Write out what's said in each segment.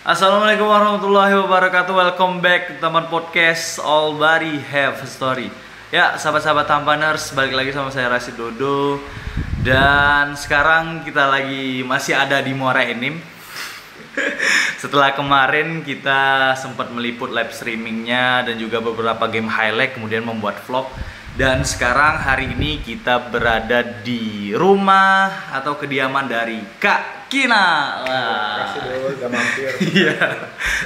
Assalamualaikum warahmatullahi wabarakatuh. Welcome back to teman podcast All Body Have a Story. Ya, sahabat-sahabat Tampaners, balik lagi sama saya Rasid Dodo. Dan sekarang kita masih ada di Muara Enim. Setelah kemarin kita sempat meliput live streamingnya dan juga beberapa game highlight, kemudian membuat vlog. Dan sekarang hari ini kita berada di rumah atau kediaman dari Kak Kina. Terima kasih dulu udah mampir. Iya.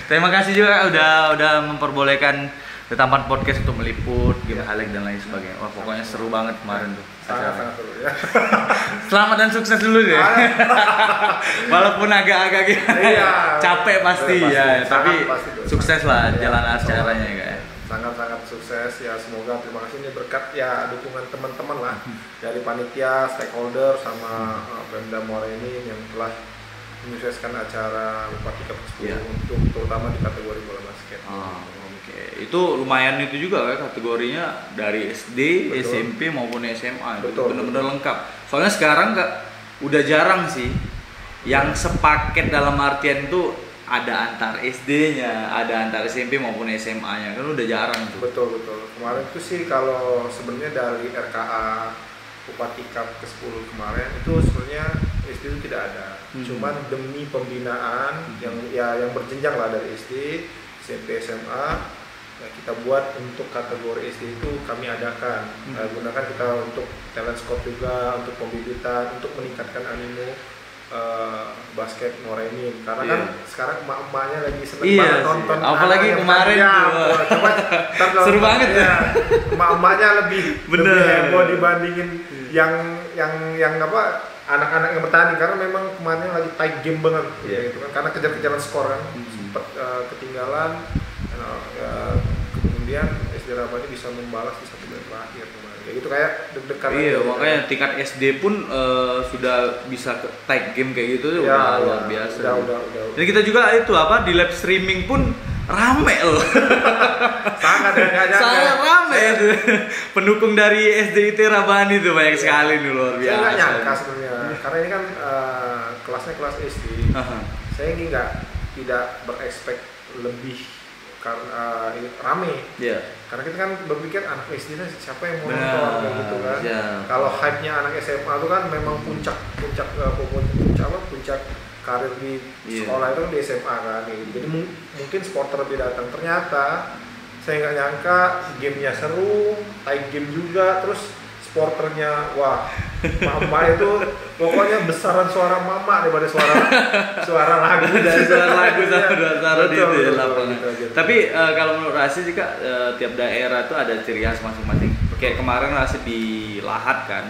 Terima kasih juga udah memperbolehkan ke Tampan Podcast untuk meliput game highlight dan lain sebagainya. Wah, pokoknya seru banget kemarin tuh. Sangat seru ya. Selamat dan sukses dulu deh. Walaupun agak-agak iya, capek pasti ya, tapi pasti sukses lah ya, jalan acaranya ya, Kak. Sangat sukses ya, semoga. Terima kasih, ini berkat ya dukungan teman-teman lah dari panitia, stakeholder sama Pemda Muara ini yang telah menyukseskan acara Bupati Cup 10 untuk terutama di kategori bola basket. Oke. Itu lumayan itu juga kan kategorinya dari SD, betul, SMP maupun SMA. Betul, benar-benar lengkap. Soalnya sekarang udah jarang sih yang sepaket, dalam artian itu ada antar SD-nya, ada antar SMP maupun SMA-nya, kan udah jarang tuh. Betul. Kemarin itu sih kalau sebenarnya dari RKA Bupati Cup ke-10 kemarin itu sebenarnya SD itu tidak ada. Cuman demi pembinaan yang berjenjang lah dari SD, SMP, SMA, ya kita buat untuk kategori SD itu kami adakan. Gunakan kita untuk talent scout juga, untuk pembibitan, untuk meningkatkan animo basket Muara Enim, karena kan sekarang emak-emaknya lagi seneng banget nonton, apalagi kemarin tuh coba seru banget ya. Emak-emaknya lebih heboh dibandingin yang apa anak-anak yang bertanding, karena memang kemarin lagi tight game banget gitu kan, karena kejar-kejaran skor kan, sempat ketinggalan, kemudian SD Rabani bisa membalas di satu menit terakhir kemarin. Kayak gitu, kayak deg-degan. Iya, makanya tingkat SD pun sudah bisa tight game kayak gitu ya, luar biasa. Udah. Dan kita juga itu di live streaming pun rame loh. Sangat rame itu. Pendukung dari SDIT Rabani itu banyak sekali nih, luar biasa. Saya nggak nyangka sebenarnya, karena ini kan kelasnya kelas SD. Saya ini tidak berekspek lebih karena ini rame. Karena kita kan berpikir anak SD siapa yang mau nonton kayak gitu kan. Kalau hype-nya anak SMA itu kan memang puncak karir di sekolah itu kan di SMA kan. Jadi mungkin supporter lebih datang. Ternyata saya nggak nyangka gamenya seru, tight game juga, terus supporternya wah, mama itu pokoknya besaran suara mama daripada suara lagu dari suara lagu sama di lapangan. Gitu. Tapi kalau menurut Rasid juga tiap daerah itu ada ciri khas masing-masing. Kayak kemarin Rasid di Lahat kan.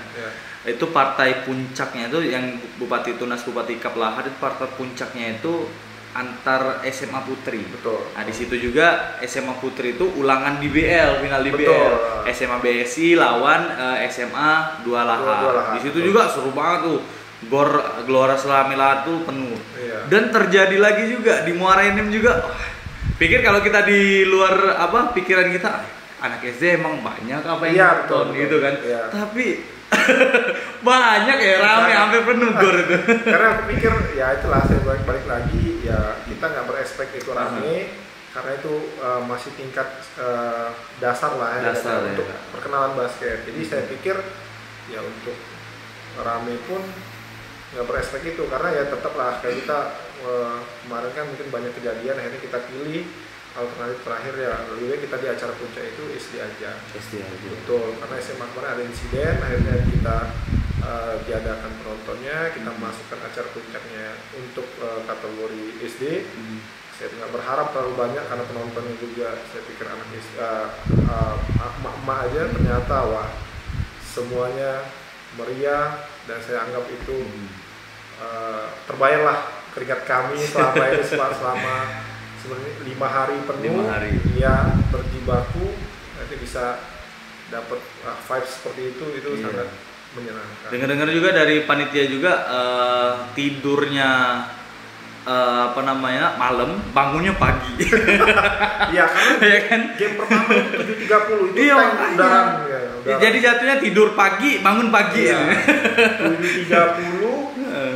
Itu partai puncaknya itu yang Bupati Tunas Bupati Cup Lahat, itu partai puncaknya itu antar SMA Putri. Betul. Nah, di situ juga SMA Putri itu ulangan di BL, final di BL. SMA BSI lawan SMA 2 Lahat. Di situ juga seru banget tuh. Gelora Selami Lahat tuh penuh. Dan terjadi lagi juga di Muara Enim juga. Pikir kalau kita di luar pikiran kita, anak SD emang banyak yang nonton gitu kan. Tapi banyak ya, rame, hampir penuh gor itu. Karena aku pikir ya itulah, saya balik lagi ya, kita nggak berekspek itu rame, karena itu masih tingkat dasar lah ya, untuk perkenalan basket. Jadi saya pikir ya untuk rame pun nggak berekspek itu, karena ya tetaplah kayak kita kemarin kan mungkin banyak kejadian, akhirnya kita pilih alternatif terakhir ya, lebih baik kita di acara puncak itu SD aja. Betul, karena SMA kemarin ada insiden, akhirnya kita diadakan penontonnya, kita masukkan acara puncaknya untuk kategori SD. Saya nggak berharap terlalu banyak karena penontonnya juga saya pikir anak SD, emak-emak aja, ternyata wah semuanya meriah, dan saya anggap itu terbayarlah keringat kami selama sebenarnya 5 hari penuh, ya berjibaku, nanti bisa dapat vibe seperti itu sangat menyenangkan. Dengar-dengar juga dari panitia juga tidurnya malam, bangunnya pagi. Iya kan game pertama itu 7.30 itu udahan. Jadi jatuhnya tidur pagi, bangun pagi. 7.30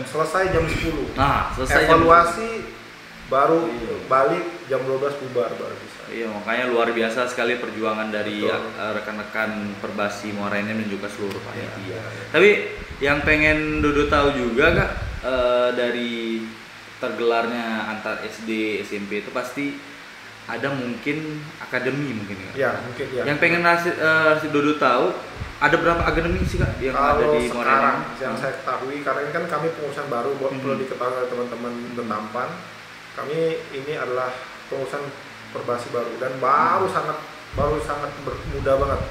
selesai jam 10. Nah, selesai evaluasi baru balik jam 12 bubar baru bisa. Iya, makanya luar biasa sekali perjuangan dari rekan-rekan Perbasi Muara Enim dan juga seluruh panitia. Tapi yang pengen Dodo tahu juga Kak, dari tergelarnya antar SD SMP itu pasti ada mungkin akademi mungkin Kak? Ya, mungkin ya. Yang pengen Dodo tahu, ada berapa akademi sih Kak yang ada di Muara sekarang Enim? yang saya ketahui, karena ini kan kami pengurusan baru, perlu diketahui oleh teman-teman Tampan. Kami ini adalah pengurusan Perbasi baru dan baru sangat muda banget,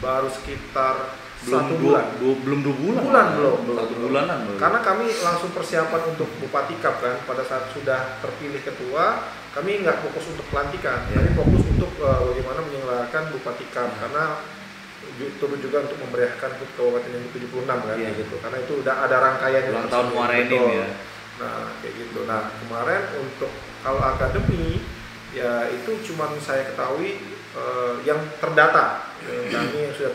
baru sekitar Belum 2 bulan. Belum. 1 bulanan baru. Karena kami langsung persiapan untuk Bupati Cup kan, pada saat sudah terpilih ketua, kami nggak fokus untuk pelantikan, kami fokus untuk bagaimana menyelenggarakan Bupati Cup, karena turut juga untuk memeriahkan HUT Kabupaten yang ke-76 kan, gitu. Karena itu udah ada rangkaiannya. Ulang tahun Muara Enim ya. Nah, kayak gitu. Nah, kemarin untuk kalau akademi ya itu cuman saya ketahui yang terdata. Kami yang sudah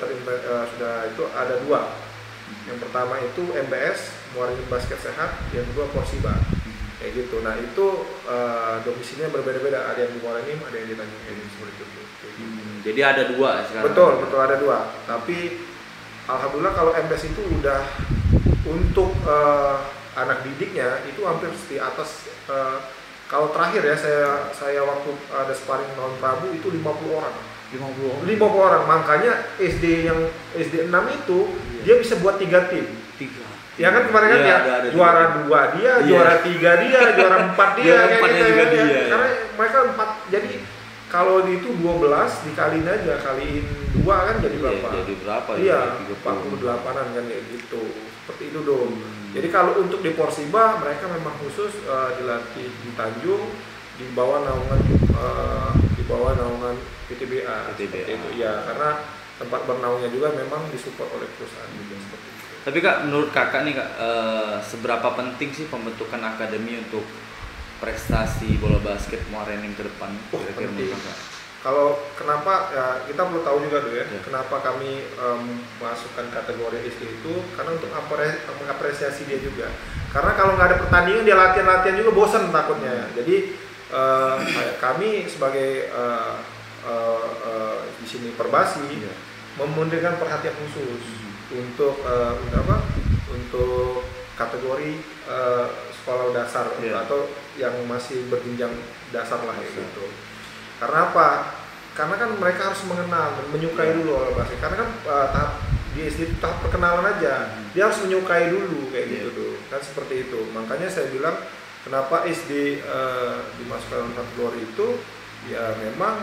itu ada 2. Yang pertama itu MBS, Muara Enim Basket Sehat, yang kedua Porsiba. Kayak gitu. Nah, itu domisilinya berbeda-beda. Ada yang di Muara Enim, ada yang di Tanjung Enim seperti itu. Jadi ada 2 sekarang. Betul ada 2. Tapi alhamdulillah kalau MBS itu udah untuk anak didiknya itu hampir di atas. Kalau terakhir ya saya waktu ada sparring tahun Prabu itu 50 orang. 50 orang. Makanya SD 6 itu dia bisa buat 3 tim. Ya kan kemarin kan ada juara 2 dia, juara 3 dia, juara 4 dia kayak gitu ya. Karena mereka 4. Jadi kalau itu 12 dikaliin aja, kaliin 2 kan jadi berapa? Jadi berapa? Iya, 48-an kan kayak gitu. Seperti itu dong. Jadi kalau untuk di Porsiba mereka memang khusus dilatih di Tanjung di bawah naungan PTBA. Itu ya, karena tempat bernaungnya juga memang disupport oleh perusahaan juga seperti itu. Tapi Kak, menurut Kakak nih Kak, seberapa penting sih pembentukan akademi untuk prestasi bola basket Muara Enim ke depan? Penting. Kalau kenapa ya kita perlu tahu juga dulu ya, kenapa kami masukkan kategori SD itu karena untuk mengapresiasi dia juga. Karena kalau nggak ada pertandingan dia latihan juga bosan takutnya. Jadi kami sebagai di sini Perbasi memberikan perhatian khusus untuk untuk kategori sekolah dasar atau yang masih berjenjang dasar lah gitu. Karena apa? Karena kan mereka harus mengenal dan menyukai dulu bola basket. Karena kan tahap di SD tahap perkenalan aja, dia harus menyukai dulu kayak gitu tuh. Kan seperti itu. Makanya saya bilang kenapa SD dimasukkan dalam kategori itu ya memang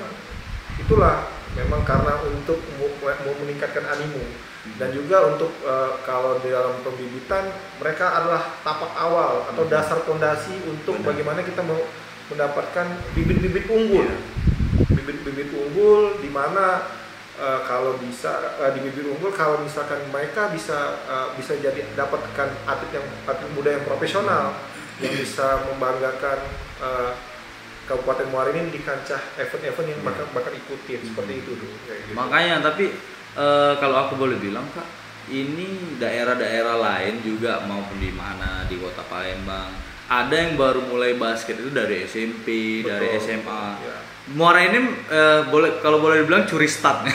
itulah memang karena untuk mau meningkatkan animo dan juga untuk kalau di dalam pembibitan mereka adalah tapak awal atau dasar fondasi untuk bagaimana kita mau mendapatkan bibit-bibit unggul. Bibit-bibit unggul di mana kalau bisa di bibit unggul kalau misalkan mereka bisa jadi dapatkan atlet muda yang profesional yang bisa membanggakan Kabupaten Muara Enim di kancah event-event yang bakal ikutin seperti itu tuh. Gitu. Makanya tapi kalau aku boleh bilang Kak, ini daerah-daerah lain juga maupun di mana di Kota Palembang ada yang baru mulai basket itu dari SMP, dari SMA. Ya. Muara Enim kalau boleh dibilang curi start.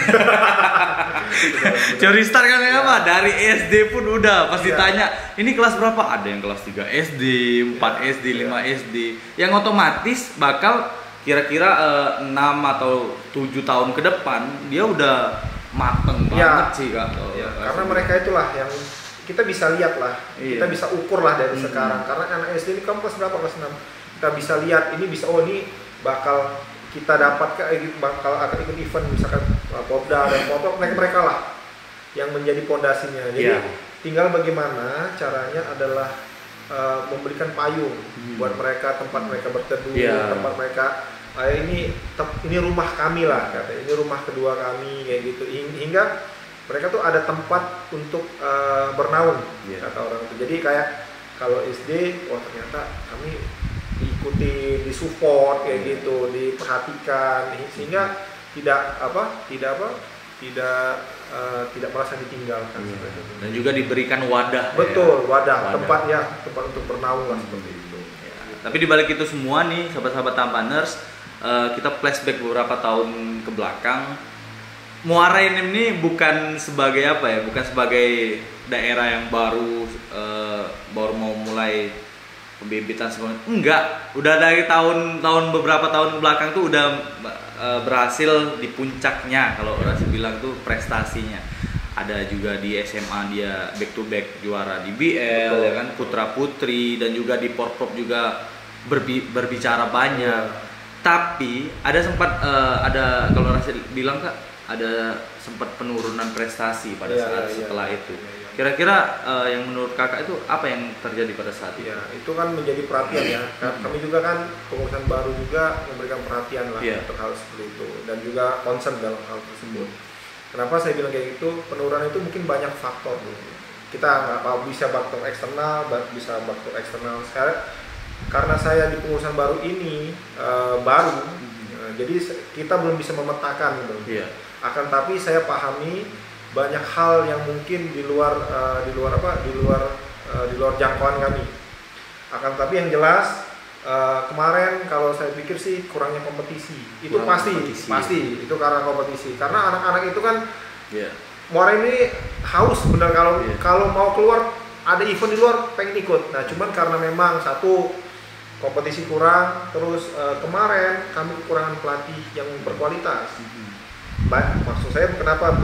Curi start kan apa? Dari SD pun udah pasti ditanya, ini kelas berapa? Ada yang kelas 3 SD, 4 SD, 5 SD. Yang otomatis bakal kira-kira 6 atau 7 tahun ke depan dia udah mateng banget sih Kak. Karena mereka itulah yang kita bisa lihat lah, kita bisa ukur lah dari sekarang. Karena anak SD ini kamu kelas berapa? Kelas 6. Kita bisa lihat ini bisa ini bakal kita dapat bakal akan ikut event misalkan Popda dan Popda mereka lah yang menjadi pondasinya. Jadi tinggal bagaimana caranya adalah memberikan payung buat mereka, tempat mereka berteduh, tempat mereka ini rumah kami lah kata, ini rumah kedua kami kayak gitu, hingga mereka tuh ada tempat untuk bernaung kata orang itu. Jadi kayak kalau SD, ternyata kami diikuti, disupport kayak gitu, diperhatikan sehingga tidak merasa ditinggalkan seperti itu. Dan juga diberikan wadah. Betul, wadah. Tempat untuk bernaung lah seperti itu. Tapi di balik itu semua nih sahabat-sahabat Tampaners, kita flashback beberapa tahun ke belakang. Muara Enim ini bukan sebagai apa ya, bukan sebagai daerah yang baru mau mulai pembibitan semuanya. Enggak, udah dari beberapa tahun ke belakang tuh udah berhasil di puncaknya, kalau orang bilang tuh prestasinya. Ada juga di SMA dia back to back juara di BL ya kan, putra putri, dan juga di Porprov juga berbicara banyak. Tapi ada sempat ada, kalau Rasid bilang Kak, ada sempat penurunan prestasi pada saat setelah itu. Kira-kira yang menurut Kakak itu apa yang terjadi pada saat itu? Ya, itu kan menjadi perhatian ya. Kami juga kan pengurusan baru juga memberikan perhatian lah untuk hal seperti itu, dan juga concern dalam hal tersebut. Kenapa saya bilang kayak gitu? Penurunan itu mungkin banyak faktor. Kita nggak bisa faktor eksternal, bisa faktor eksternal. Sekarang karena saya di pengurusan baru ini baru, jadi kita belum bisa memetakan gitu. Akan tapi saya pahami banyak hal yang mungkin di luar jangkauan kami. Akan tapi yang jelas kemarin kalau saya pikir sih kurangnya kompetisi. Itu pasti itu karena kompetisi. Karena anak-anak itu kan Muara ini haus benar, kalau mau keluar ada event di luar pengen ikut. Nah, cuman karena memang satu kompetisi kurang, terus kemarin kami kekurangan pelatih yang berkualitas. Maksud saya kenapa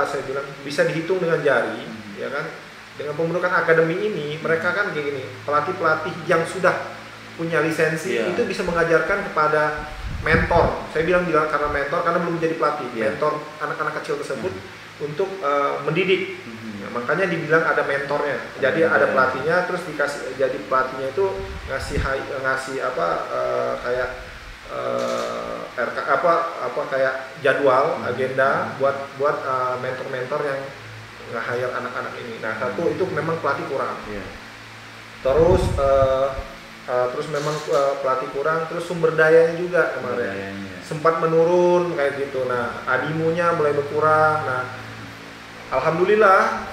saya bilang bisa dihitung dengan jari, ya kan? Dengan pembentukan akademi ini, mereka kan kayak gini, pelatih-pelatih yang sudah punya lisensi itu bisa mengajarkan kepada mentor. Saya bilang karena mentor, karena belum menjadi pelatih, mentor anak-anak kecil tersebut untuk mendidik. Nah, makanya dibilang ada mentornya. Jadi ada pelatihnya, terus dikasih, jadi pelatihnya itu ngasih kayak kayak jadwal, agenda buat mentor-mentor yang nge-hire anak-anak ini. Nah, satu itu memang pelatih kurang. Terus memang pelatih kurang, terus sumber dayanya juga kemarin sempat menurun kayak gitu. Nah, adimunya mulai berkurang. Nah, alhamdulillah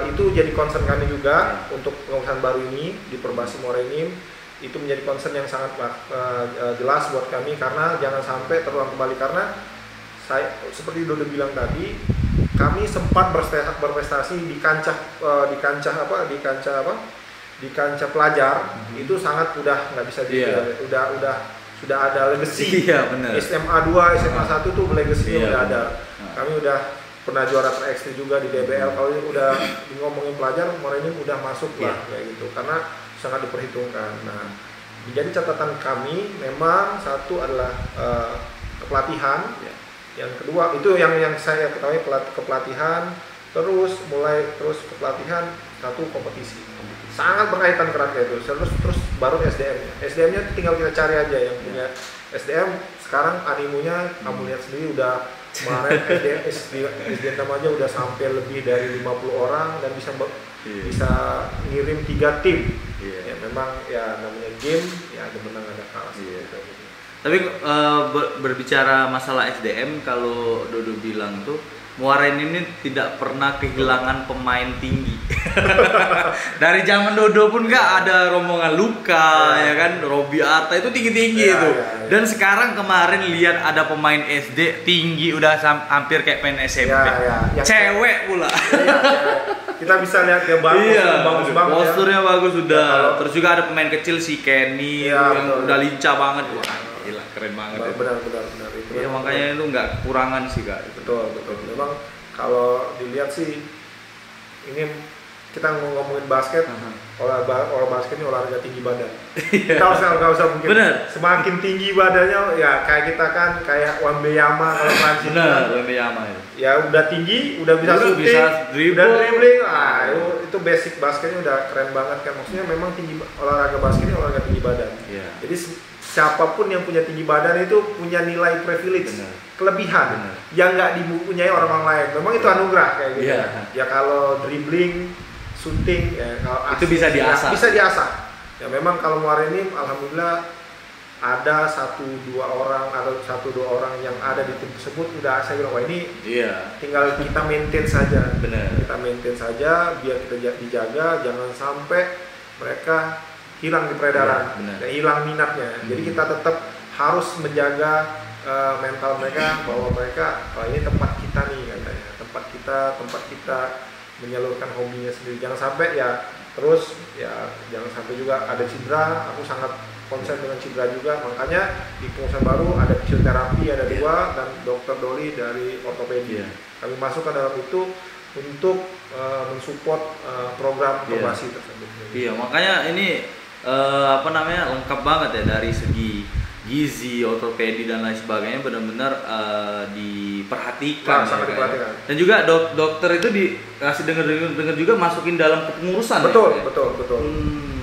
itu jadi concern kami juga untuk pengurusan baru ini di Perbasi Muara Enim. Itu menjadi concern yang sangat jelas buat kami, karena jangan sampai terulang kembali. Karena saya seperti Dodo bilang tadi, kami sempat berprestasi di kancah pelajar. Itu sangat udah nggak bisa sudah ada legacy. SMA 2, SMA 1 tuh legacy udah ada. Kami udah pernah juara ter-ekstri juga di DBL. Kalau udah ngomongin pelajar, Muara Enim udah masuk lah kayak gitu, karena sangat diperhitungkan. Nah, menjadi catatan kami memang satu adalah kepelatihan. Yang kedua itu yang saya ketahui kepelatihan, terus kepelatihan, satu kompetisi. Sangat berkaitan erat itu. Terus baru SDM-nya. SDM-nya tinggal kita cari aja yang punya SDM. Sekarang animunya kamu lihat sendiri, udah kemarin SDM aja udah sampai lebih dari 50 orang dan bisa ngirim 3 tim. Ya memang ya namanya game, ya ada menang ada kalah. Tapi berbicara masalah SDM, kalau Dodo bilang tuh Muara Enim ini tidak pernah kehilangan pemain tinggi. Dari zaman Dodo pun ada rombongan Luka, ya kan, Robi Arta itu tinggi-tinggi itu. Dan sekarang kemarin lihat ada pemain SD tinggi, udah hampir kayak pemain SMP. Cewek pula. Kita bisa lihat dia bagus banget. Posturnya bagus sudah. Terus juga ada pemain kecil si Kenny yang udah lincah banget. Wah, gila, keren banget. Benar. Iya, makanya itu nggak kekurangan sih Kak. Betul. Memang kalau dilihat sih, ini kita ngomongin basket, olahraga basket ini olahraga tinggi badan. Kita nggak usah mungkin. Semakin tinggi badannya, ya kayak kita kan kayak Wembanyama kalau Prancis. Wembanyama ya udah tinggi, udah bisa shooting, udah dribbling. Itu basic basketnya udah keren banget kan. Maksudnya memang olahraga basket ini olahraga tinggi badan. Jadi siapapun yang punya tinggi badan itu punya nilai privilege, kelebihan yang nggak dipunyai orang lain. Memang itu anugerah kayak gitu. Ya kalau dribbling, shooting, itu bisa diasah. Ya memang kalau Muara Enim, alhamdulillah ada 1-2 orang yang ada di tim tersebut. Udah saya bilang, wah ini tinggal kita maintain saja. Kita maintain saja biar kita dijaga, jangan sampai mereka hilang di peredaran, dan hilang minatnya. Jadi kita tetap harus menjaga mental mereka bahwa mereka ini tempat kita nih katanya, tempat kita menyalurkan hobinya sendiri. Jangan sampai ya terus ya jangan sampai juga ada cedera. Aku sangat konsen dengan cedera juga, makanya di pengusaha baru ada fisioterapi ada 2 dan dokter Doli dari ortopedi. Kami masuk ke dalam itu untuk mensupport program perbasi tersebut. Iya, makanya ini lengkap banget ya dari segi gizi, ortopedi dan lain sebagainya, benar-benar diperhatikan. Sangat diperhatikan. Dan juga dokter itu dikasih dengar juga masukin dalam kepengurusan.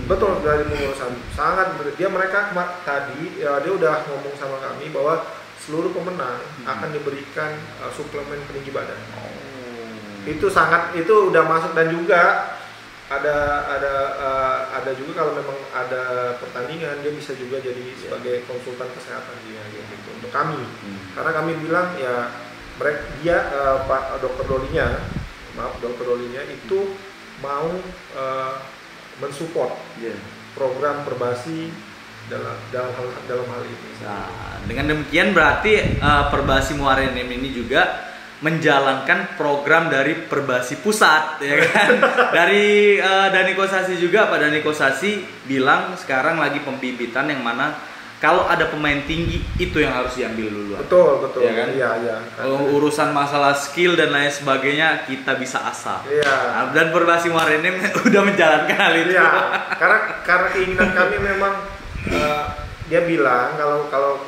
Betul dari pengurusan. Sangat mereka tadi dia udah ngomong sama kami bahwa seluruh pemenang akan diberikan suplemen peninggi badan. Itu udah masuk, dan juga ada juga kalau memang ada pertandingan dia bisa juga jadi sebagai konsultan kesehatan dia gitu untuk kami. Karena kami bilang ya Pak dokter Dolinya itu mau mensupport program perbasi dalam hal ini. Nah, dengan demikian berarti Perbasi Muara Enim ini juga menjalankan program dari Perbasi Pusat, ya kan? Dari Daniko Sasi juga, Pak Daniko Sasi bilang sekarang lagi pembibitan yang mana kalau ada pemain tinggi itu yang harus diambil dulu. Betul. Ya kan? Iya. Kalau urusan masalah skill dan lain sebagainya kita bisa asah. Iya. Nah, dan Perbasi Muara Enim udah menjalankan hal itu. Iya. Karena keinginan kami memang dia bilang kalau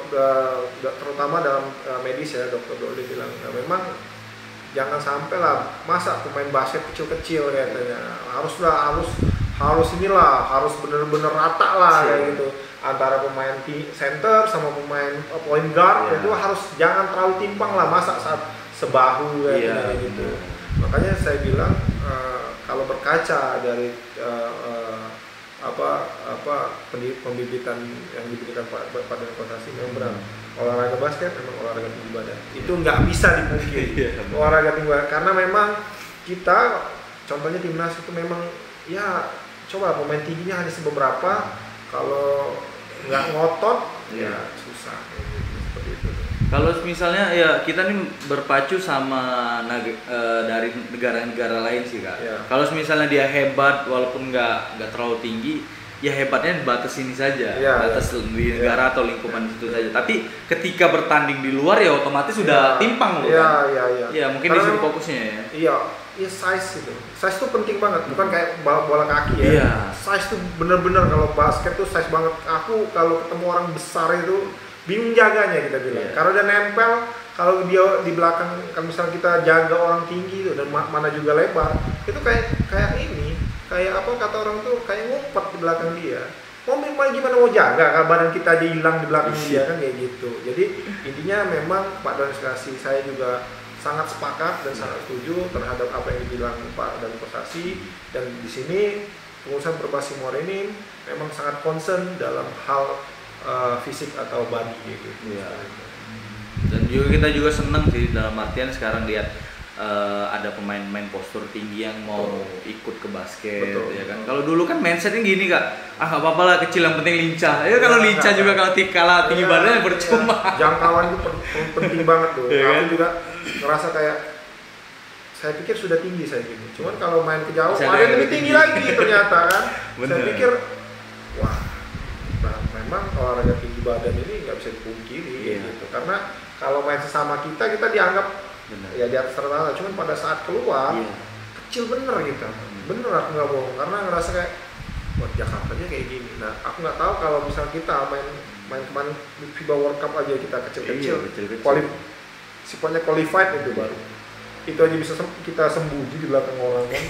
terutama dalam medis ya, dokter Doli bilang memang jangan sampai lah masa pemain basket kecil-kecil katanya harus bener-bener rata lah kayak gitu antara pemain center sama pemain point guard. Itu harus jangan terlalu timpang lah, masa saat sebahu kayak gitu. Makanya saya bilang kalau berkaca dari pembibitan yang diberikan pada Daniko memang benar, olahraga basket memang olahraga tinggi badan, itu nggak bisa dipungkiri. Olahraga tinggi badan karena memang kita contohnya timnas itu memang ya coba pemain tingginya hanya beberapa, kalau nggak ngotot ya susah seperti itu. Kalau misalnya ya kita nih berpacu sama dari negara-negara lain sih Kak. Kalau misalnya dia hebat walaupun nggak terlalu tinggi, ya hebatnya di batas ini saja, batas di negara atau lingkupan situ saja. Tapi ketika bertanding di luar ya otomatis sudah timpang loh. Iya, mungkin di situ fokusnya ya. Iya, size itu. Size itu penting banget, bukan kayak bola kaki ya. Size itu bener-bener, kalau basket tuh size banget. Aku kalau ketemu orang besar itu bingung jaganya, kita bilang. Kalau dia nempel, kalau dia di belakang, kalau misalnya kita jaga orang tinggi itu dan mana juga lebar, itu kayak ini, kayak apa kata orang tuh, kayak ngumpet di belakang dia. Mau gimana mau jaga kalau badan kita aja hilang di belakang dia, kan kayak gitu. Jadi intinya memang Pak Daniko Sasi, saya juga sangat sepakat dan sangat setuju terhadap apa yang dibilang Pak Daniko Sasi, dan di sini pengusaha Perbasi Muara Enim memang sangat concern dalam hal fisik atau body gitu. Dan juga kita juga seneng sih dalam artian sekarang lihat ada pemain-pemain postur tinggi yang mau ikut ke basket. Ya kan. Kalau dulu kan mindsetnya gini Kak, nggak apa-apa lah kecil yang penting lincah. Ya kalau lincah juga kalau tinggi badannya percuma. Jangkauan itu penting banget tuh. Aku juga ngerasa kayak saya pikir sudah tinggi saya gini. Cuman kalau main ke jauh ada yang lebih tinggi lagi ternyata kan. Saya pikir wah, memang olahraga tinggi badan ini nggak bisa dipungkiri gitu. Karena kalau main sesama kita dianggap ya di atas rata-rata, cuman pada saat keluar kecil bener gitu. Bener, aku nggak bohong, karena ngerasa kayak buat Jakarta aja kayak gini. Nah aku nggak tahu kalau misal kita main kemarin FIBA World Cup aja kita kecil-kecil, sifatnya qualified itu baru itu aja bisa kita sembunyi di belakang orang kan.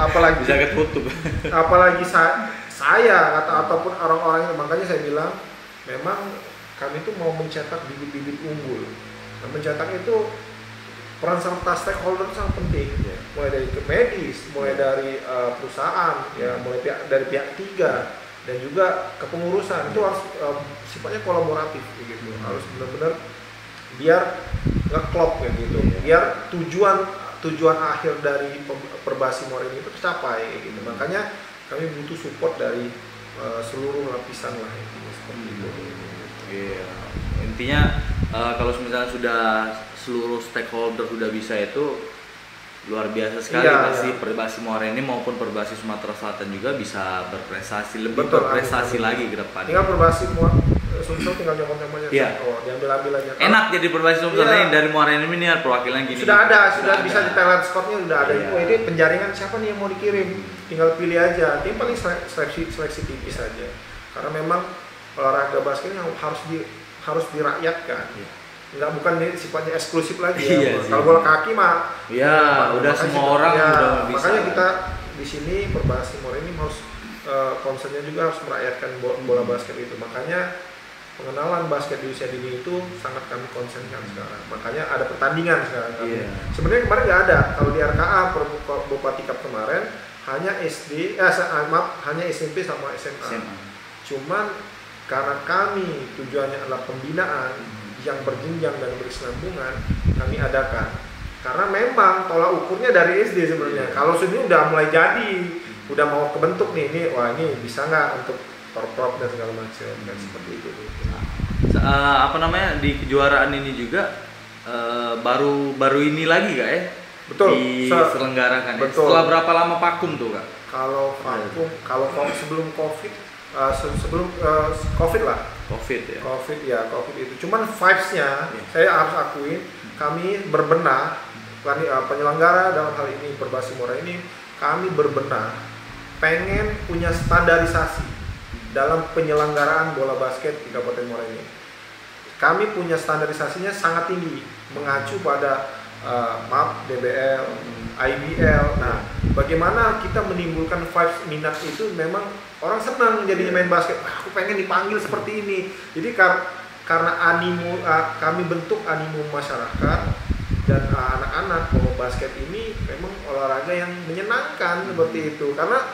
Apalagi bisa ketutup. Apalagi saya ataupun orang-orang itu. Makanya saya bilang memang kami itu mau mencetak bibit-bibit unggul. Nah, mencetak itu peran serta stakeholder sangat penting. Mulai dari medis, mulai dari perusahaan, mulai dari pihak ketiga, dan juga kepengurusan. Itu harus sifatnya kolaboratif gitu. Harus benar-benar biar ngeklop kayak gitu. Biar tujuan akhir dari Perbasi Muara Enim itu tercapai gitu. Makanya kami butuh support dari seluruh lapisan lah intinya seperti itu. Iya. Intinya kalau misalnya sudah seluruh stakeholder sudah bisa itu luar biasa sekali pasti Perbasi Muara ini maupun Perbasi Sumatera Selatan juga bisa berprestasi lebih berprestasi lagi ke depan. Tinggal Perbasi Muara Sumsel tinggal nyomot-nyomotnya. Oh, diambil-ambil aja. Enak jadi Perbasi Sumsel ini dari Muara ini perwakilan gini. Sudah ada, sudah bisa di talent scout-nya udah ada. Oh, ini penjaringan siapa nih yang mau dikirim? Tinggal pilih aja. Ini paling seleksi tipis saja. Karena memang olahraga basket yang harus dirakyatkan. Nggak, bukan sifatnya eksklusif lagi ya. Kalau bola kaki mah udah semua orang udah bisa. Makanya kita di sini Perbasi Muara ini harus concernnya juga harus merakyatkan bola basket itu. Makanya pengenalan basket di usia dini itu sangat kami konsenkan sekarang. Makanya ada pertandingan sekarang. Sebenarnya kemarin nggak ada. Kalau di RKA Bupati Cup kemarin hanya hanya SMP sama SMA. Cuman karena kami tujuannya adalah pembinaan yang berjenjang dan berkesinambungan, kami adakan. Karena memang tolak ukurnya dari SD sebenarnya. Kalau sini udah mulai jadi, udah mau kebentuk nih, ini bisa nggak untuk prop dan segala macam dan seperti itu. Di kejuaraan ini juga baru ini lagi kak ya? Betul. Diselenggarakan. Betul. Setelah berapa lama vakum tuh kak? Kalau vakum, sebelum COVID. Sebelum COVID lah. COVID itu. Cuman vibes-nya saya harus akuin kami berbenah, penyelenggara dalam hal ini Perbasi Muara ini kami berbenah pengen punya standarisasi dalam penyelenggaraan bola basket di Kabupaten Muara ini. Kami punya standarisasinya sangat tinggi, mengacu pada MAP, DBL, IBL. Nah, bagaimana kita menimbulkan vibes minat itu memang orang senang jadinya main basket. Aku pengen dipanggil seperti ini. Jadi karena animo kami bentuk animo masyarakat dan anak-anak bahwa basket ini memang olahraga yang menyenangkan seperti itu. Karena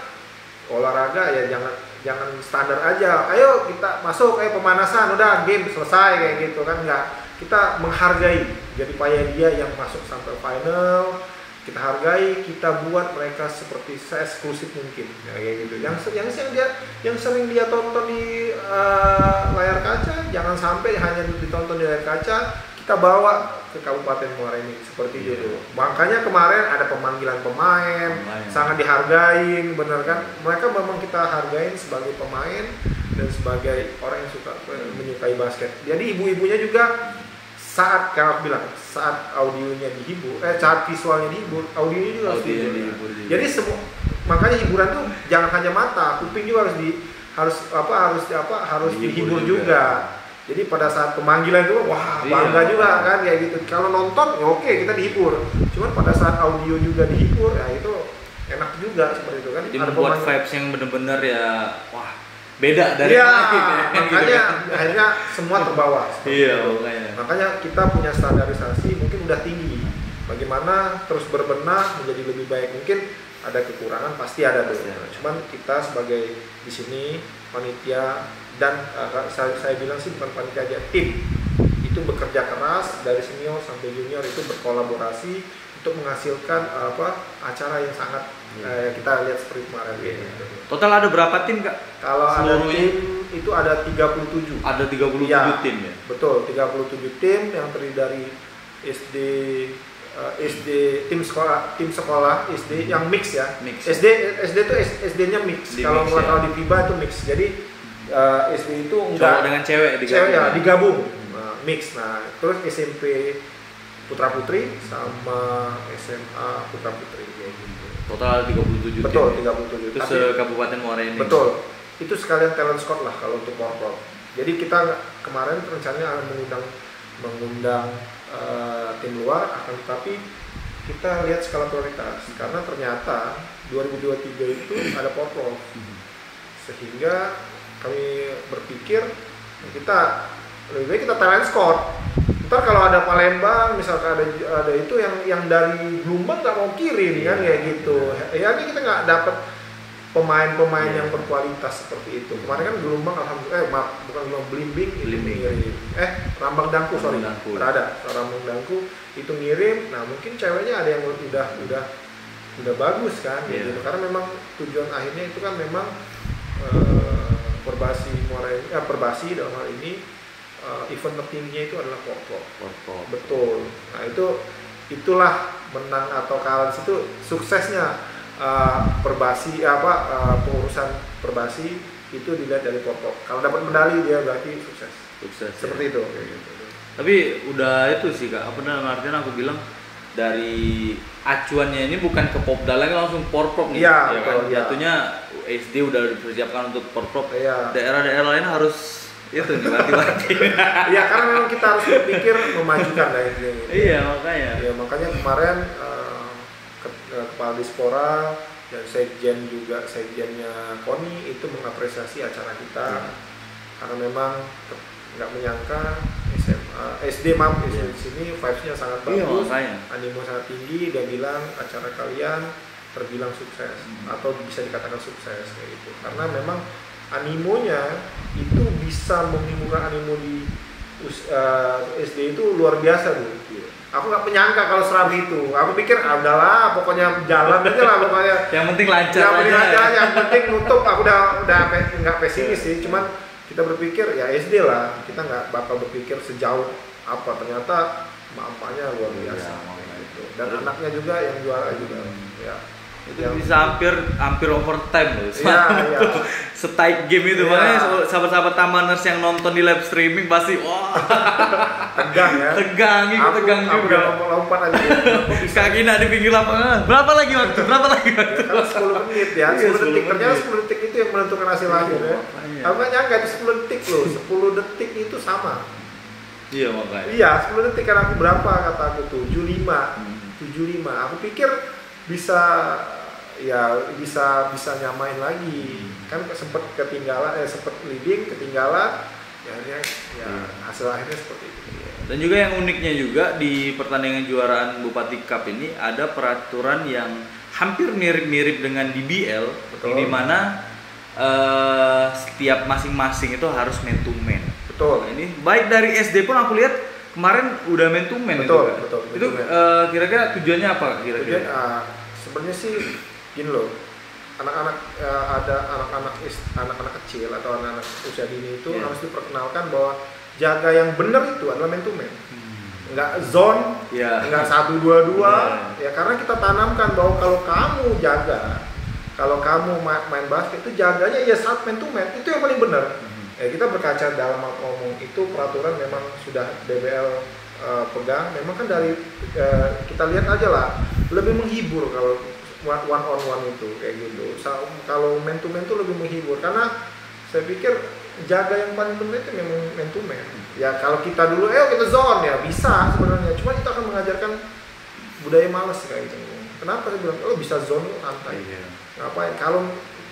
olahraga ya jangan standar aja. Ayo kita masuk, pemanasan, udah game selesai kayak gitu kan, enggak. Kita menghargai jadi payah dia yang masuk sampai final, kita hargai, kita buat mereka seperti se-eksklusif mungkin ya, kayak gitu. Yang sering dia tonton di layar kaca, jangan sampai hanya ditonton di layar kaca, kita bawa ke Kabupaten Muara ini seperti itu. Makanya kemarin ada pemanggilan pemain, sangat dihargain, benar kan? Mereka memang kita hargain sebagai pemain dan sebagai orang yang suka menyukai basket. Jadi ibu-ibunya juga saat audionya dihibur, saat visualnya dihibur, audionya juga harus dihibur. Jadi makanya hiburan tuh jangan hanya mata, kuping juga harus dihibur juga. Jadi pada saat pemanggilan itu bangga juga kan kayak gitu. Kalau nonton ya oke, kita dihibur. Cuman pada saat audio juga dihibur, ya itu enak juga seperti itu kan. Jadi membuat vibes yang benar-benar ya beda dari makanya akhirnya semua terbawa. Makanya kita punya standarisasi mungkin udah tinggi. Bagaimana terus berbenah menjadi lebih baik. Mungkin ada kekurangan pasti ada tuh. Cuman kita sebagai di sini panitia dan saya bilang sih bukan panitia aja, tim itu bekerja keras dari senior sampai junior itu berkolaborasi untuk menghasilkan acara yang sangat kita lihat seperti kemarin. Total ada berapa tim kak? Kalau ada tim itu ada 37. Ada 37 tim ya? Betul, 37 tim yang terdiri dari SD tim sekolah SD yang mix ya. SD itu SD-nya mix. Kalau di FIBA itu mix. Jadi SD itu enggak dengan cewek digabung. Mix. Nah, terus SMP putra putri sama SMA putra putri kayak gitu. Total 37 betul, tim. 37. Itu Kabupaten Muara ini. Betul. Itu sekalian talent scout lah kalau untuk Porprov. Jadi kita kemarin rencananya mengundang tim luar, akan tetapi kita lihat skala prioritas karena ternyata 2023 itu ada Porprov. Sehingga kami berpikir kita lebih baik kita talent scout. Ntar kalau ada Palembang, misalkan ada itu yang dari Blumbang nggak mau kirim kan kayak gitu. Ya ini kita nggak dapat pemain-pemain yang berkualitas seperti itu. Kemarin kan Blumbang alhamdulillah, bukan Blimbing itu ngirim. Rambang Dangku ada Rambang Dangku itu ngirim. Nah mungkin ceweknya ada yang udah bagus kan gitu. Karena memang tujuan akhirnya itu kan memang Perbasi dalam hal ini event tertingginya itu adalah Porprov. Betul. Nah itulah menang atau kalah itu suksesnya Perbasi pengurusan Perbasi itu dilihat dari Porprov. Kalau dapat medali dia berarti sukses. Seperti itu. Tapi udah itu sih Kak, apa dalam artian aku bilang dari acuannya ini bukan ke Popda lagi langsung Porprov nih. Iya, kan? Jatuhnya SD udah dipersiapkan untuk Porprov. Iya. Daerah-daerah lain harus itu nih mati-mati. Iya, karena memang kita harus berpikir memajukan dari ini. Iya, makanya. Iya, makanya kemarin Kepala Dispora dan sekjennya KONI itu mengapresiasi acara kita karena memang nggak menyangka SD di sini vibes-nya sangat bagus, animo sangat tinggi. Dia bilang acara kalian terbilang sukses atau bisa dikatakan sukses kayak gitu karena memang animonya itu bisa menimbulkan animo di SD itu luar biasa dulu. Aku nggak menyangka kalau seram itu. Aku pikir udahlah, pokoknya jalan aja lah pokoknya. Yang penting lancar. Yang penting nutup. Aku udah nggak pesimis sih. Cuman kita berpikir ya SD lah. Kita nggak bakal berpikir sejauh apa. Ternyata emak-emaknya luar biasa. Gitu. Dan anaknya juga yang juara juga. Ya. Itu bisa hampir overtime loh. Iya. Setight game itu makanya sahabat-sahabat Tambaners yang nonton di live streaming pasti wah tegang ya. Tegang juga. Lompat aja. Kaki nak di pinggir lapangan. Berapa lagi waktu? Kalau 10 menit ya, 10 detik. Ternyata 10 detik itu yang menentukan hasil akhir ya. Aku nggak nyangka itu 10 detik loh. 10 detik itu sama. Iya makanya. Iya, 10 detik kan aku berapa kata aku 75. Aku pikir bisa nyamain lagi. Kan sempat ketinggalan sempat leading ketinggalan ya hasil akhirnya seperti itu. Dan juga yang uniknya juga di pertandingan kejuaraan Bupati Cup ini ada peraturan yang hampir mirip-mirip dengan DBL. Di mana setiap masing-masing itu harus man to man. Betul. Nah, ini baik dari SD pun aku lihat kemarin udah man to man. Betul. Itu kira-kira tujuannya apa kira-kira? Sebenarnya sih gini loh, ada anak-anak kecil atau anak-anak usia dini itu harus diperkenalkan bahwa jaga yang benar itu adalah man to man, nggak zone, nggak 1-2-2, ya karena kita tanamkan bahwa kalau kamu jaga, kalau kamu main basket itu jaganya ya saat man to man itu yang paling benar. Kita berkaca dalam ngomong itu peraturan memang sudah DBL pegang, memang kan dari kita lihat aja lah lebih menghibur kalau one on one itu kayak gitu. Kalau man to man itu lebih menghibur karena saya pikir jaga yang paling benar itu memang man to man. Ya kalau kita dulu kita zone ya bisa sebenarnya, cuma kita akan mengajarkan budaya malas kayak gitu. Kenapa saya bilang bisa zone santai? Ngapain? Kalau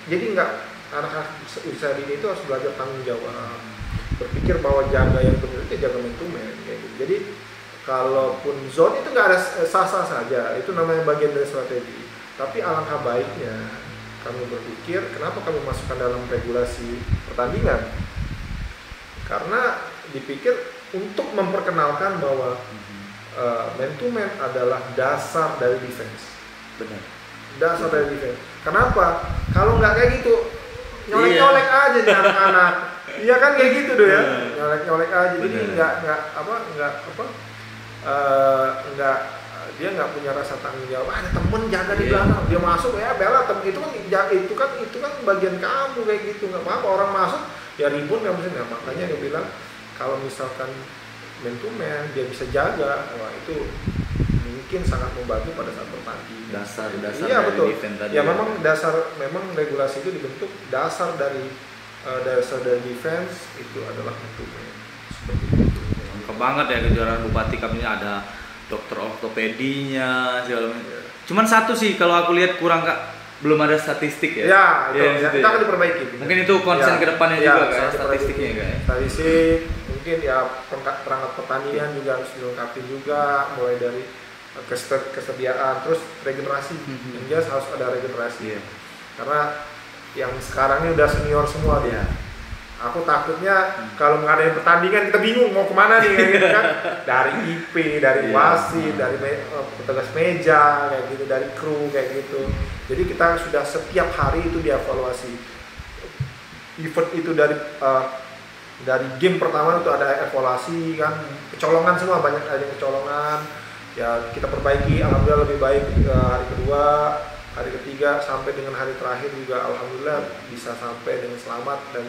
jadi nggak anak-anak usia dini itu harus belajar tanggung jawab, berpikir bahwa jaga yang benar itu jaga man to man kayak gitu. Jadi kalaupun zone itu nggak ada sah-sah saja, itu namanya bagian dari strategi. Tapi alangkah baiknya kami berpikir kenapa kami masukkan dalam regulasi pertandingan, karena dipikir untuk memperkenalkan bahwa man to man adalah dasar dari defense. Benar. Dasar dari defense. Kenapa? Kalau nggak kayak gitu nyolek-nyolek aja nih anak-anak. Iya kan kayak gitu doh ya. Nyolek-nyolek aja. Jadi dia nggak punya rasa tanggung jawab. Ada temen jaga di belakang, dia masuk ya bela itu kan bagian kamu kayak gitu. Nggak apa-apa orang masuk ya ribut nggak mesti. Nah, makanya dia bilang kalau misalkan man to man dia bisa jaga, wah itu mungkin sangat membantu pada saat bertanding. Dasar iya, dari betul. event tadi. Ya memang regulasi itu dibentuk dasar dari defense itu adalah man to man. Seperti itu. Lengkap banget ya kejuaraan Bupati Cup ini, ada dokter ortopedinya segala macam. Cuman satu sih kalau aku lihat kurang Kak, belum ada statistik ya. Ya, itu kita akan diperbaiki. Mungkin itu konsen kedepannya juga kan statistiknya kan. Statistik mungkin ya perangkat pertandingan juga harus dilengkapi juga, mulai dari kesediaan, terus regenerasi. Yang jelas harus ada regenerasi. Karena yang sekarang ini udah senior semua dia. Aku takutnya kalau ngadain pertandingan kita bingung mau kemana nih kayak gitu kan. Dari IP, dari wasit, dari petugas meja kayak gitu, dari kru kayak gitu. Jadi kita sudah setiap hari itu dievaluasi. event itu dari game pertama itu ada evaluasi kan, kecolongan semua, banyak ada yang kecolongan ya, kita perbaiki, alhamdulillah lebih baik hari kedua, hari ketiga sampai dengan hari terakhir juga alhamdulillah bisa sampai dengan selamat dan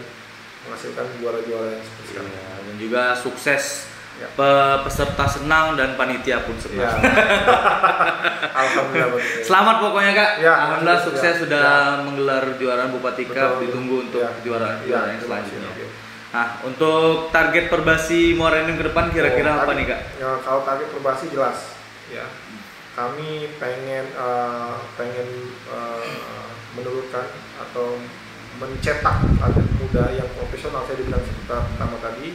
menghasilkan juara-juara yang seperti sekarang. Dan juga sukses ya. Peserta senang dan panitia pun senang. Ya. Alhamdulillah betul. Selamat pokoknya Kak. Ya, alhamdulillah sukses ya. sudah menggelar kejuaraan Bupati Cup, ditunggu untuk kejuaraan yang selanjutnya. Ya. Nah, untuk target Perbasi Muara Enim ke depan kira-kira apa nih Kak? Ya, kalau target Perbasi jelas ya. Kami pengen menurunkan atau mencetak atlet muda yang profesional, saya bilang seperti pertama tadi,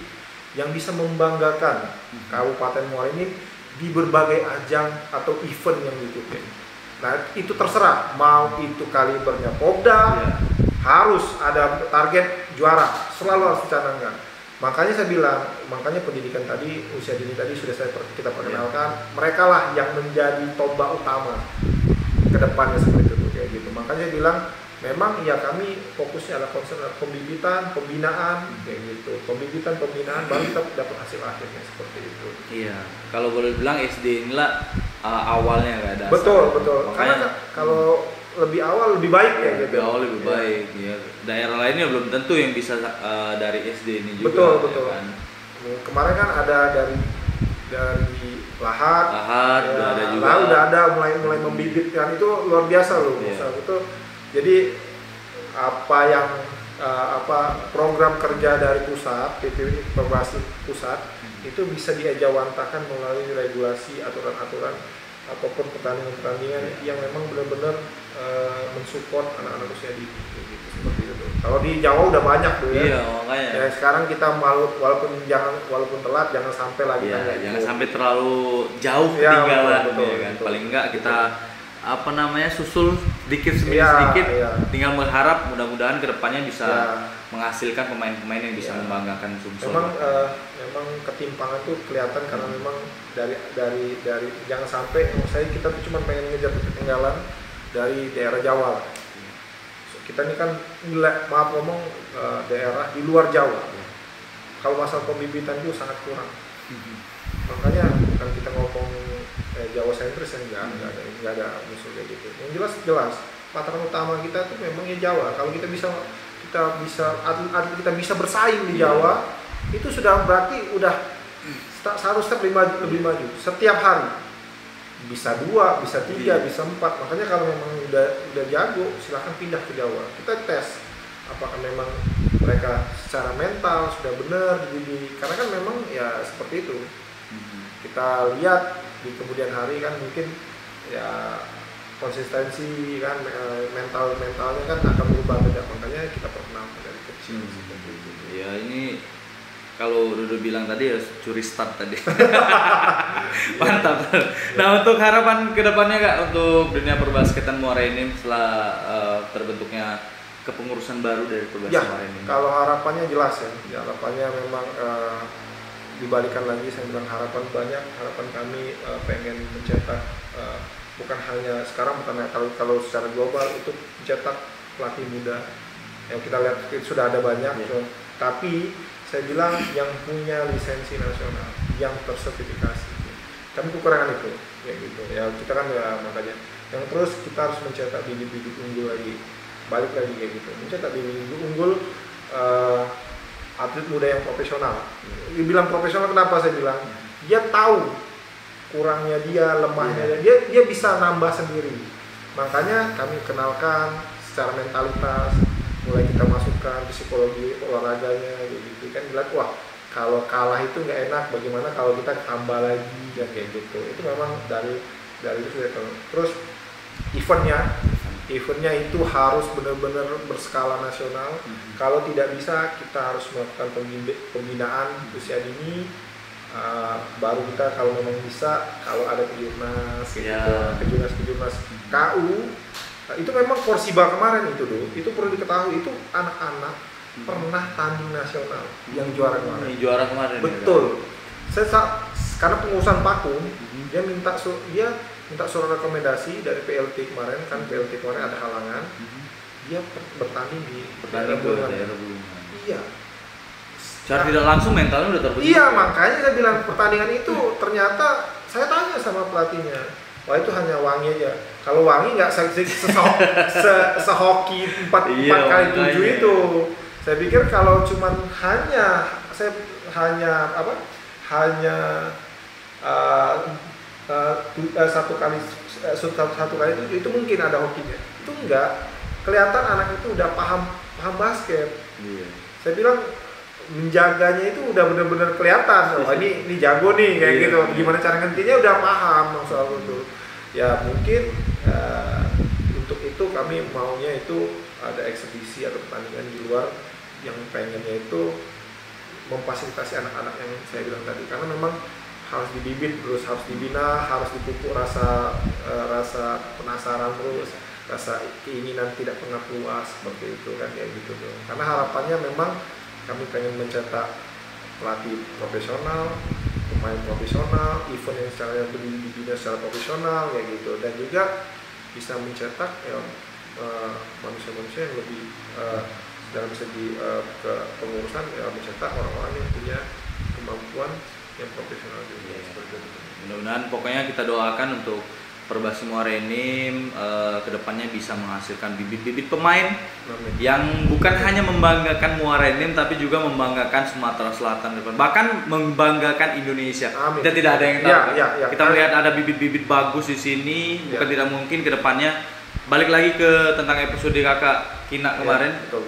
yang bisa membanggakan Kabupaten Muara Enim di berbagai ajang atau event yang diikuti. Nah, itu terserah, mau itu kalibernya Popda, harus ada target juara, selalu harus dicanangkan. Makanya saya bilang, makanya pendidikan tadi, usia dini tadi sudah kita perkenalkan, mereka lah yang menjadi tombak utama ke depannya seperti itu kayak gitu. Makanya saya bilang, memang ya kami fokusnya adalah konsen pembibitan, pembinaan kayak gitu. Pembibitan, baru kita dapat hasil akhirnya seperti itu. Iya, kalau boleh bilang SD inilah awalnya nggak ada. Betul. Makanya, karena kalau lebih awal lebih baik ya gitu. Lebih awal lebih baik ya. Daerah lainnya belum tentu yang bisa dari SD ini juga. Betul. Ya kan? Kemarin kan ada dari Lahat ya, ada juga. Udah ada mulai membibit kan, itu luar biasa loh. Itu jadi program kerja dari pusat, PP Perbasi pusat itu bisa diajawantakan melalui regulasi, aturan-aturan ataupun pertandingan yang memang benar-benar mensupport anak-anak usia dini gitu, seperti itu. Kalau di Jawa udah banyak tuh ya. Iya, makanya. Ya, sekarang kita walaupun telat jangan sampai lagi. Iya, jangan sampai terlalu jauh ketinggalan ya kan. Betul. Paling enggak kita susul sedikit sedikit. Tinggal berharap mudah-mudahan kedepannya bisa menghasilkan pemain-pemain yang bisa membanggakan Sumsel. Memang ketimpangan tuh kelihatan karena memang dari jangan sampai kita tuh cuma pengen ngejar ketinggalan dari daerah Jawa. Kita ini kan maaf ngomong daerah di luar Jawa. Kalau masalah pembibitan itu sangat kurang. Makanya bukan kita ngomong Jawa sentris yang enggak ada musuh kayak gitu. Yang jelas patahan utama kita tuh memang ya Jawa. Kalau kita bisa atlet kita bisa bersaing di Jawa, itu sudah berarti udah seharusnya lebih maju setiap hari. Bisa 2, bisa 3, bisa 4. Makanya kalau memang udah jago, silahkan pindah ke Jawa. Kita tes apakah memang mereka secara mental sudah benar dididik. Karena kan memang ya seperti itu. Kita lihat di kemudian hari kan mungkin ya konsistensi kan mentalnya kan akan berubah beda. Makanya kita perkenalkan dari kecil seperti itu. Ya ini kalau Dodo bilang tadi ya curi start tadi. Mantap. Nah, untuk harapan kedepannya Kak untuk dunia perbasketan Muara Enim setelah terbentuknya kepengurusan baru dari Perbasi Muara Enim. Kalau harapannya jelas ya. Harapannya memang dibalikan lagi, saya bilang harapan banyak. Harapan kami pengen mencetak bukan hanya sekarang, bukan kalau secara global itu mencetak pelatih muda yang kita lihat sudah ada banyak. Tapi saya bilang yang punya lisensi nasional, yang tersertifikasi. Kami kekurangan itu, ya gitu. Ya kita kan ya makanya. Yang terus kita harus mencetak bibit-bibit unggul lagi, balik lagi kayak gitu. Mencetak bibit-bibit unggul, atlet muda yang profesional. Dibilang profesional kenapa saya bilang? Dia tahu kurangnya dia, lemahnya dia bisa nambah sendiri. Makanya kami kenalkan secara mentalitas. Mulai kita masukkan psikologi olahraganya gitu kan, bilang wah kalau kalah itu nggak enak, bagaimana kalau kita tambah lagi ya kayak gitu. Itu memang dari itu sudah tahu. Terus eventnya itu harus benar-benar berskala nasional. Kalau tidak bisa kita harus melakukan pembinaan usia dini, baru kita kalau memang bisa, kalau ada kejurnas kejurnas KU. Itu memang Porsiba kemarin itu perlu diketahui, itu anak-anak pernah tanding nasional yang juara kemarin. Betul. Karena pengurusan Pakun, dia minta surat rekomendasi dari PLT kemarin kan, PLT kemarin ada halangan. dia bertanding di daerah Bulungan. Iya. Secara tidak langsung mentalnya udah terbentuk. Iya, makanya saya bilang pertandingan itu ternyata saya tanya sama pelatihnya, wah itu hanya Wangi aja. Kalau Wangi nggak sehoki 4 kali 7 itu. Saya pikir kalau cuman hanya satu kali itu mungkin ada hokinya. Itu enggak. Kelihatan anak itu udah paham basket. Iya. Saya bilang menjaganya itu udah benar-benar kelihatan. Oh, ini jago nih kayak gitu. Gimana cara ngentinya udah paham soal itu. Ya mungkin untuk itu kami maunya itu ada eksebisi atau pertandingan di luar yang pengennya itu memfasilitasi anak-anak yang saya bilang tadi, karena memang harus dibibit terus, harus dibina, harus dipupuk rasa penasaran terus, rasa keinginan tidak pernah puas seperti itu kan, kayak gitu tuh. Karena harapannya memang kami pengen mencetak pelatih profesional, pemain profesional, event yang secara dibina secara profesional kayak gitu, dan juga bisa mencetak manusia-manusia yang lebih dalam segi kepengurusan, mencetak orang-orang yang punya kemampuan yang profesional juga. Seperti itu. Mudah-mudahan pokoknya kita doakan untuk Perbasi Muara Enim kedepannya bisa menghasilkan bibit-bibit pemain yang bukan hanya membanggakan Muara Enim tapi juga membanggakan Sumatera Selatan, bahkan membanggakan Indonesia. Amin. Kita tidak ada yang tahu. Ya. Kita melihat ada bibit-bibit bagus di sini, bukan tidak mungkin kedepannya. Balik lagi ke tentang episode kakak Kina kemarin. Betul.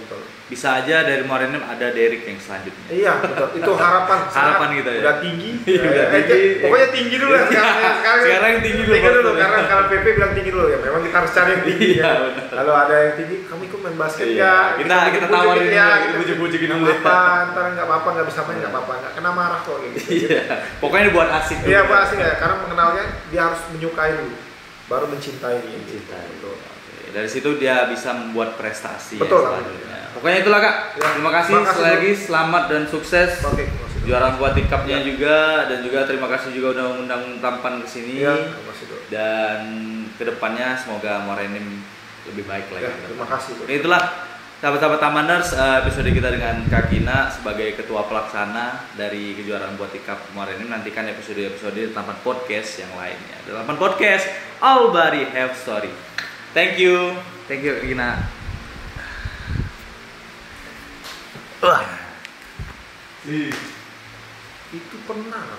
Bisa aja dari Muara Enim ada Derek yang selanjutnya. Iya, betul. Itu harapan kita ya. Udah tinggi. Udah tinggi. Pokoknya tinggi dulu lah sekarang tinggi dulu. Karena kalau PP bilang tinggi dulu ya. Memang kita harus cari yang tinggi. Iya, kalau ada yang tinggi, kamu ikut main basket enggak? Kita tawarin ya, kita bujuk-bujukin dulu. Ntar enggak apa-apa, enggak bisa main enggak apa-apa, enggak kena marah kok gitu. Iya. Pokoknya buat asik dulu. Iya, buat asik ya. Karena mengenalnya dia harus menyukai dulu, baru mencintai. Betul. Dari situ dia bisa membuat prestasi. Betul. Pokoknya itulah Kak. Ya, terima kasih sekali lagi, selamat dan sukses. Juara Buati Cup-nya juga, dan juga terima kasih juga udah mengundang Tampan ke sini. Dan kedepannya semoga Muara Enim lebih baik lagi. Terima kasih. Itulah sahabat-sahabat Tamaners, episode kita dengan Kak Kina sebagai ketua pelaksana dari kejuaraan Buati Cup Muara Enim. Nantikan episode-episode Tampan Podcast yang lainnya. Tampan Podcast, All Body Have Story. Thank you Kina. Itu pernah